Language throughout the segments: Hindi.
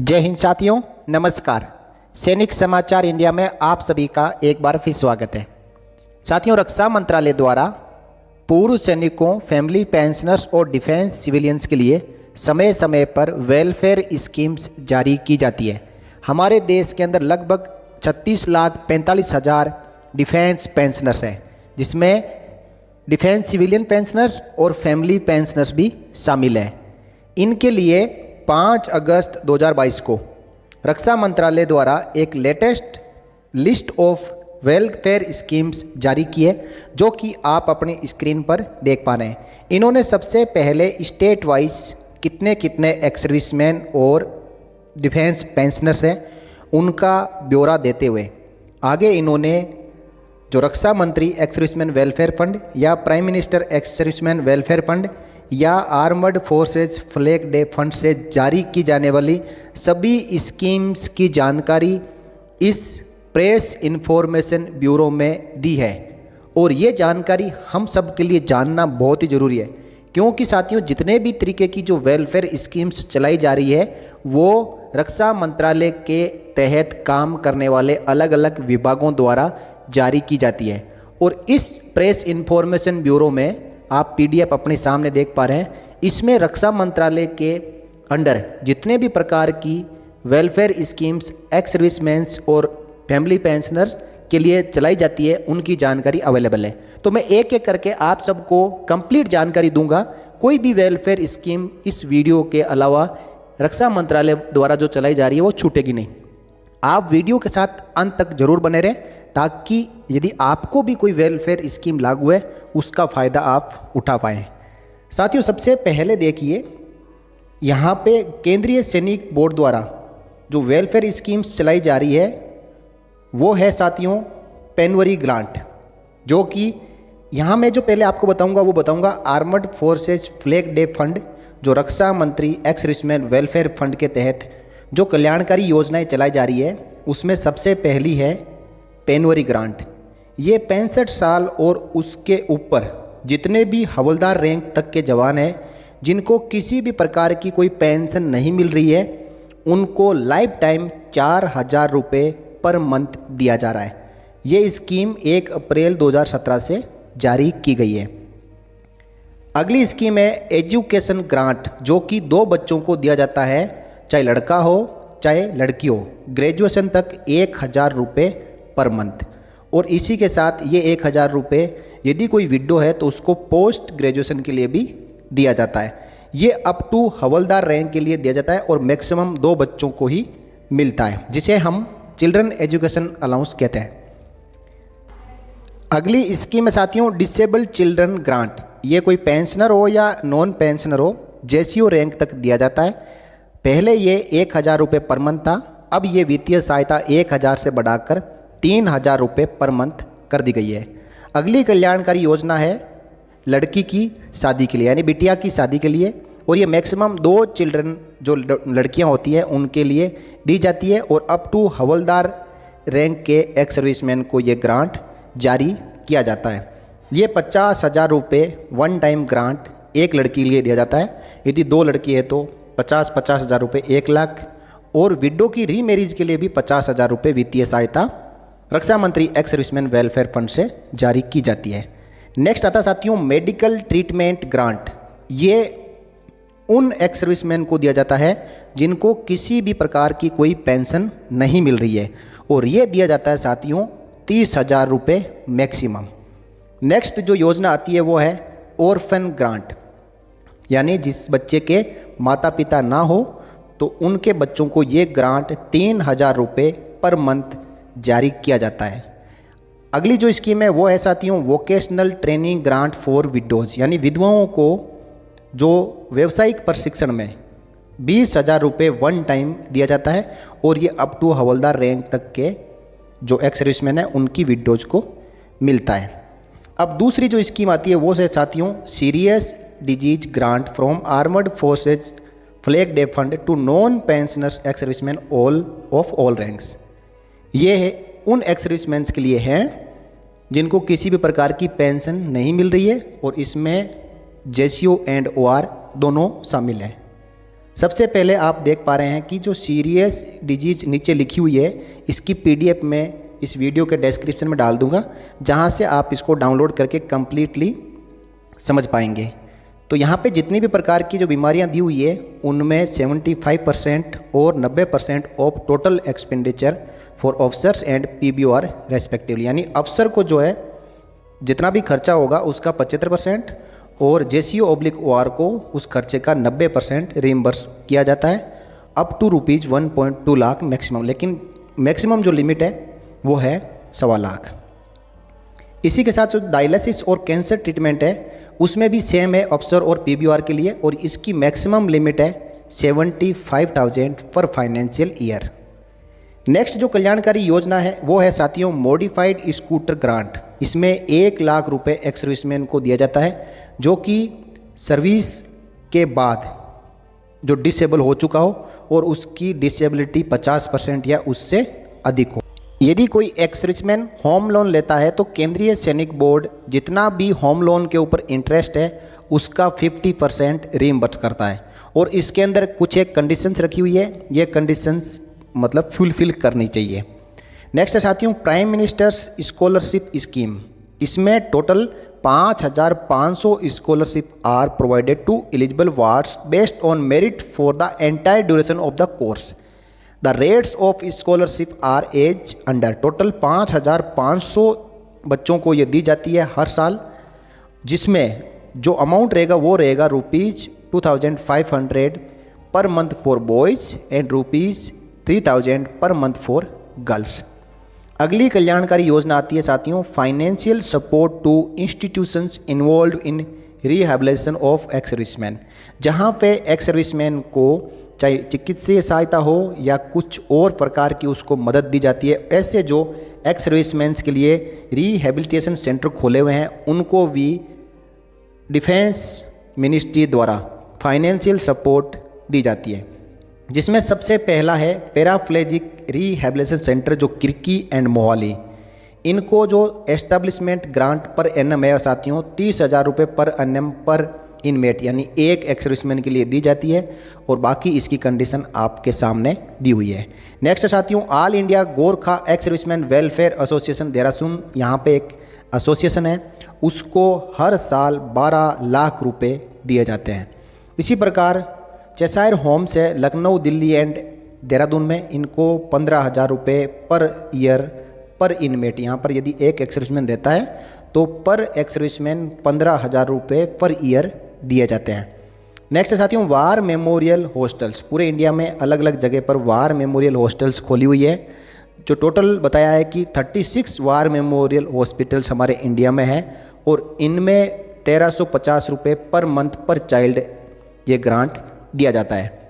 जय हिंद साथियों, नमस्कार। सैनिक समाचार इंडिया में आप सभी का एक बार फिर स्वागत है। साथियों, रक्षा मंत्रालय द्वारा पूर्व सैनिकों, फैमिली पेंशनर्स और डिफेंस सिविलियंस के लिए समय समय पर वेलफेयर स्कीम्स जारी की जाती है। हमारे देश के अंदर लगभग 36,45,000 डिफेंस पेंशनर्स हैं, जिसमें डिफेंस सिविलियन पेंशनर्स और फैमिली पेंशनर्स भी शामिल हैं। इनके लिए 5 अगस्त 2022 को रक्षा मंत्रालय द्वारा एक latest list of welfare schemes जारी की है, जो कि आप अपनी स्क्रीन पर देख पा रहे हैं। इन्होंने सबसे पहले स्टेट वाइज कितने कितने एक्स सर्विसमैन और डिफेंस पेंशनर्स हैं उनका ब्यौरा देते हुए आगे इन्होंने जो रक्षा मंत्री एक्स सर्विसमैन वेलफेयर फंड या prime minister ex serviceman welfare fund या armed forces flag day fund से जारी की जाने वाली सभी स्कीम्स की जानकारी इस प्रेस इंफॉर्मेशन ब्यूरो में दी है। और ये जानकारी हम सब के लिए जानना बहुत ही ज़रूरी है, क्योंकि साथियों जितने भी तरीके की जो वेलफेयर स्कीम्स चलाई जा रही है वो रक्षा मंत्रालय के तहत काम करने वाले अलग अलग विभागों द्वारा जारी की जाती है। और इस प्रेस इंफॉर्मेशन ब्यूरो में आप पीडीएफ अपने सामने देख पा रहे हैं। इसमें रक्षा मंत्रालय के अंडर जितने भी प्रकार की वेलफेयर स्कीम्स एक्स सर्विसमैन्स और फैमिली पेंशनर्स के लिए चलाई जाती है उनकी जानकारी अवेलेबल है। तो मैं एक एक करके आप सबको कंप्लीट जानकारी दूंगा। कोई भी वेलफेयर स्कीम इस वीडियो के अलावा रक्षा मंत्रालय द्वारा जो चलाई जा रही है वो छूटेगी नहीं। आप वीडियो के साथ अंत तक जरूर बने रहें, ताकि यदि आपको भी कोई वेलफेयर स्कीम लागू है उसका फ़ायदा आप उठा पाएँ। साथियों, सबसे पहले देखिए यहाँ पे केंद्रीय सैनिक बोर्ड द्वारा जो वेलफेयर स्कीम्स चलाई जा रही है वो है साथियों पेनवरी ग्रांट, जो कि यहाँ मैं जो पहले आपको बताऊँगा armoured forces flag day fund, जो रक्षा मंत्री एक्स सर्विसमैन वेलफेयर फंड के तहत जो कल्याणकारी योजनाएं चलाई जा रही है उसमें सबसे पहली है पेनवरी ग्रांट। ये 65 साल और उसके ऊपर जितने भी हवलदार रैंक तक के जवान हैं जिनको किसी भी प्रकार की कोई पेंशन नहीं मिल रही है उनको लाइफ टाइम 4,000 रुपये पर मंथ दिया जा रहा है। ये स्कीम 1 अप्रैल 2017 से जारी की गई है। अगली स्कीम है एजुकेशन ग्रांट, जो कि 2 बच्चों को दिया जाता है, चाहे लड़का हो चाहे लड़की हो, ग्रेजुएशन तक 1,000 रुपये पर मंथ। और इसी के साथ ये 1,000 रुपये यदि कोई विडो है तो उसको पोस्ट ग्रेजुएशन के लिए भी दिया जाता है। ये अप टू हवलदार रैंक के लिए दिया जाता है और मैक्सिमम 2 बच्चों को ही मिलता है, जिसे हम चिल्ड्रन एजुकेशन अलाउंस कहते हैं। अगली स्कीम है साथियों डिसेबल्ड चिल्ड्रन ग्रांट। ये कोई पेंशनर हो या नॉन पेंशनर हो, जेसीओ रैंक तक दिया जाता है। पहले ये 1,000 रुपये पर मंथ था, अब ये वित्तीय सहायता 1,000 से बढ़ाकर 3,000 रुपये पर मंथ कर दी गई है। अगली कल्याणकारी योजना है लड़की की शादी के लिए, यानी बिटिया की शादी के लिए, और ये मैक्सिमम 2 चिल्ड्रन जो लड़कियां होती हैं उनके लिए दी जाती है। और अप टू हवलदार रैंक के एक्स सर्विसमैन को ये ग्रांट जारी किया जाता है। ये 50,000 रुपये वन टाइम ग्रांट एक लड़की के लिए दिया जाता है। यदि 2 लड़की है तो 50,000 रुपये 1 लाख, और विडो की रीमैरिज के लिए भी 50,000 रुपये वित्तीय सहायता रक्षा मंत्री एक्स सर्विसमैन वेलफेयर फंड से जारी की जाती है। नेक्स्ट आता साथियों मेडिकल ट्रीटमेंट ग्रांट। ये उन एक्स सर्विसमैन को दिया जाता है जिनको किसी भी प्रकार की कोई पेंशन नहीं मिल रही है, और ये दिया जाता है साथियों 30,000 रुपये मैक्सिमम। नेक्स्ट जो योजना आती है वो है ऑर्फन ग्रांट, यानी जिस बच्चे के माता पिता ना हो तो उनके बच्चों को ये ग्रांट 3,000 रुपये पर मंथ जारी किया जाता है। अगली जो स्कीम है वो है साथियों vocational training grant for widows, यानी विधवाओं को जो व्यावसायिक प्रशिक्षण में 20,000 रुपये वन टाइम दिया जाता है, और ये अप टू हवलदार रैंक तक के जो एक्स सर्विसमैन है उनकी विडोज़ को मिलता है। अब दूसरी जो स्कीम आती है वो है साथियों serious disease grant from armed forces flag day fund to non pensioners ex serviceman of all ranks. ये है उन एक्स सर्विसमैन के लिए हैं जिनको किसी भी प्रकार की पेंशन नहीं मिल रही है, और इसमें जेसीओ एंड ओआर दोनों शामिल हैं। सबसे पहले आप देख पा रहे हैं कि जो सीरियस डिजीज नीचे लिखी हुई है, इसकी पीडीएफ में इस वीडियो के डिस्क्रिप्शन में डाल दूंगा, जहां से आप इसको डाउनलोड करके कंप्लीटली समझ पाएंगे। तो यहाँ पे जितनी भी प्रकार की जो बीमारियाँ दी हुई है, उनमें 75% और 90% of total expenditure for officers and PBOR respectively, यानी अफसर को जो है जितना भी खर्चा होगा उसका 75% और JCO/OR को उस खर्चे का 90% रिइम्बर्स किया जाता है, अप टू ₹1.2 लाख मैक्सिमम। लेकिन मैक्सिमम जो लिमिट है वो है 1.25 लाख। इसी के साथ जो डायलिसिस और कैंसर ट्रीटमेंट है उसमें भी सेम है अफसर और PBOR के लिए, और इसकी मैक्सिमम लिमिट है 75,000 पर फाइनेंशियल ईयर। नेक्स्ट जो कल्याणकारी योजना है वो है साथियों मॉडिफाइड स्कूटर ग्रांट। इसमें 1 लाख रुपए एक्स सर्विसमैन को दिया जाता है जो कि सर्विस के बाद जो डिसेबल हो चुका हो और उसकी डिसेबिलिटी 50% या उससे अधिक हो। यदि कोई एक्स सर्विसमैन होम लोन लेता है तो केंद्रीय सैनिक बोर्ड जितना भी होम लोन के ऊपर इंटरेस्ट है उसका 50% रीइंबर्स करता है, और इसके अंदर कुछ एक कंडीशंस रखी हुई है, ये कंडीशंस मतलब फुलफिल करनी चाहिए। नेक्स्ट है साथियों प्राइम मिनिस्टर्स स्कॉलरशिप स्कीम। इसमें total 5,500 scholarship are provided to eligible wards based on merit for the entire duration of the course. The rates of scholarship are as under. Total 5,500 बच्चों को ये दी जाती है हर साल, जिसमें जो अमाउंट रहेगा वो रहेगा ₹2,500 per month for boys and ₹3,000 per month for girls. अगली कल्याणकारी योजना आती है साथियों financial support to institutions involve in rehabilitation of ex serviceman, जहाँ पे एक्स सर्विसमैन को चाहे चिकित्सीय सहायता हो या कुछ और प्रकार की उसको मदद दी जाती है। ऐसे जो एक्स सर्विसमैन्स के लिए रिहैबिलिटेशन सेंटर खोले हुए हैं उनको भी डिफेंस मिनिस्ट्री द्वारा फाइनेंशियल सपोर्ट दी जाती है, जिसमें सबसे पहला है पैराप्लेजिक रिहैबिलिटेशन सेंटर जो किरकी एंड मोहाली। इनको जो एस्टेब्लिशमेंट ग्रांट पर एनम है साथियों 30,000 रुपये पर एनम पर इनमेट, यानी एक एक्स सर्विसमैन के लिए दी जाती है, और बाकी इसकी कंडीशन आपके सामने दी हुई है। नेक्स्ट साथियों all India Gorkha x serviceman welfare association Dehradun, यहाँ पे एक एसोसिएशन है, उसको हर साल 12 लाख रुपए दिए जाते हैं। इसी प्रकार चेसायर होम्स है लखनऊ, दिल्ली एंड देहरादून में, इनको 15,000 रुपये पर ईयर पर इनमेट। यहाँ पर यदि एक एक्स सर्विसमैन रहता है तो पर एक्स सर्विसमैन 15,000 रुपये पर ईयर दिए जाते हैं। नेक्स्ट साथियों वार मेमोरियल हॉस्टल्स। पूरे इंडिया में अलग अलग जगह पर वार मेमोरियल हॉस्टल्स खोली हुई है, जो टोटल बताया है कि 36 वार मेमोरियल हॉस्पिटल्स हमारे इंडिया में है, और इनमें 1,350 रुपये पर मंथ पर चाइल्ड ये ग्रांट दिया जाता है।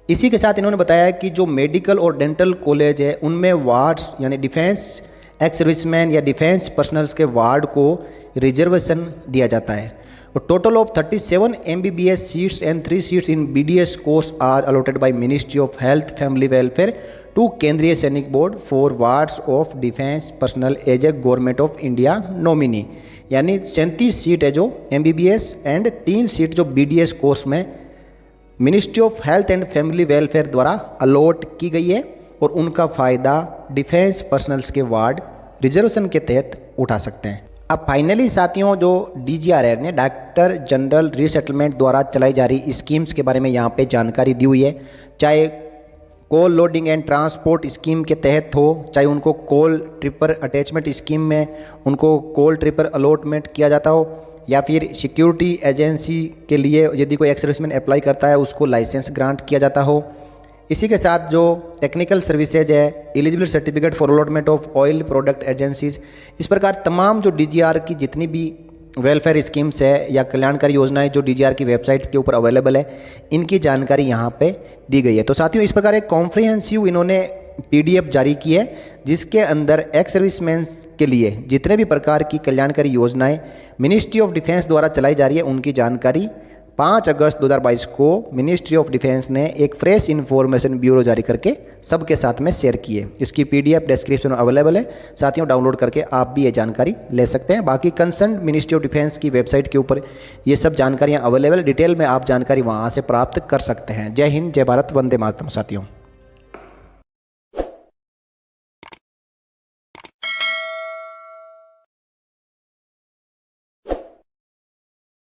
इसी के साथ इन्होंने बताया कि जो मेडिकल और डेंटल कॉलेज है उनमें वार्ड्स यानी डिफेंस एक्स सर्विसमैन या डिफेंस पर्सनल्स के वार्ड को रिजर्वेशन दिया जाता है। Total of 37 MBBS seats and 3 seats in BDS course are allotted by ministry of health family welfare to Kendriya Sainik Board for wards of defence personal as a government of India nominee. यानी 37 सीट है जो MBBS एंड 3 सीट जो BDS कोर्स में ministry of health and family welfare द्वारा अलॉट की गई है, और उनका फ़ायदा डिफेंस पर्सनल्स के वार्ड रिजर्वेशन के तहत उठा सकते हैं। अब फाइनली साथियों जो DGR ने डायरेक्टर जनरल रीसेटलमेंट द्वारा चलाई जा रही स्कीम्स के बारे में यहाँ पे जानकारी दी हुई है, चाहे कोल लोडिंग एंड ट्रांसपोर्ट स्कीम के तहत हो, चाहे उनको कोल ट्रिपर अटैचमेंट स्कीम में उनको कोल ट्रिपर अलॉटमेंट किया जाता हो, या फिर सिक्योरिटी एजेंसी के लिए यदि कोई एक्स सर्विसमैन अप्लाई करता है उसको लाइसेंस ग्रांट किया जाता हो। इसी के साथ जो टेक्निकल सर्विसेज है, eligible certificate for allotment of oil product agencies, इस प्रकार तमाम जो DGR की जितनी भी वेलफेयर स्कीम्स है या कल्याणकारी योजनाएं जो DGR की वेबसाइट के ऊपर अवेलेबल है, इनकी जानकारी यहाँ पे दी गई है। तो साथियों इस प्रकार एक कॉम्प्रिहेंसिव इन्होंने PDF जारी की है, जिसके अंदर एक्स सर्विसमैन्स के लिए जितने भी प्रकार की कल्याणकारी योजनाएं मिनिस्ट्री ऑफ डिफेंस द्वारा चलाई जा रही है उनकी जानकारी 5 अगस्त 2022 को मिनिस्ट्री ऑफ डिफेंस ने एक फ्रेश इन्फॉर्मेशन ब्यूरो जारी करके सबके साथ में शेयर किए। इसकी PDF डिस्क्रिप्शन में अवेलेबल है, साथियों डाउनलोड करके आप भी ये जानकारी ले सकते हैं। बाकी कंसर्न मिनिस्ट्री ऑफ डिफेंस की वेबसाइट के ऊपर ये सब जानकारियाँ अवेलेबल, डिटेल में आप जानकारी वहाँ से प्राप्त कर सकते हैं। जय हिंद, जय भारत, वंदे मातरम साथियों।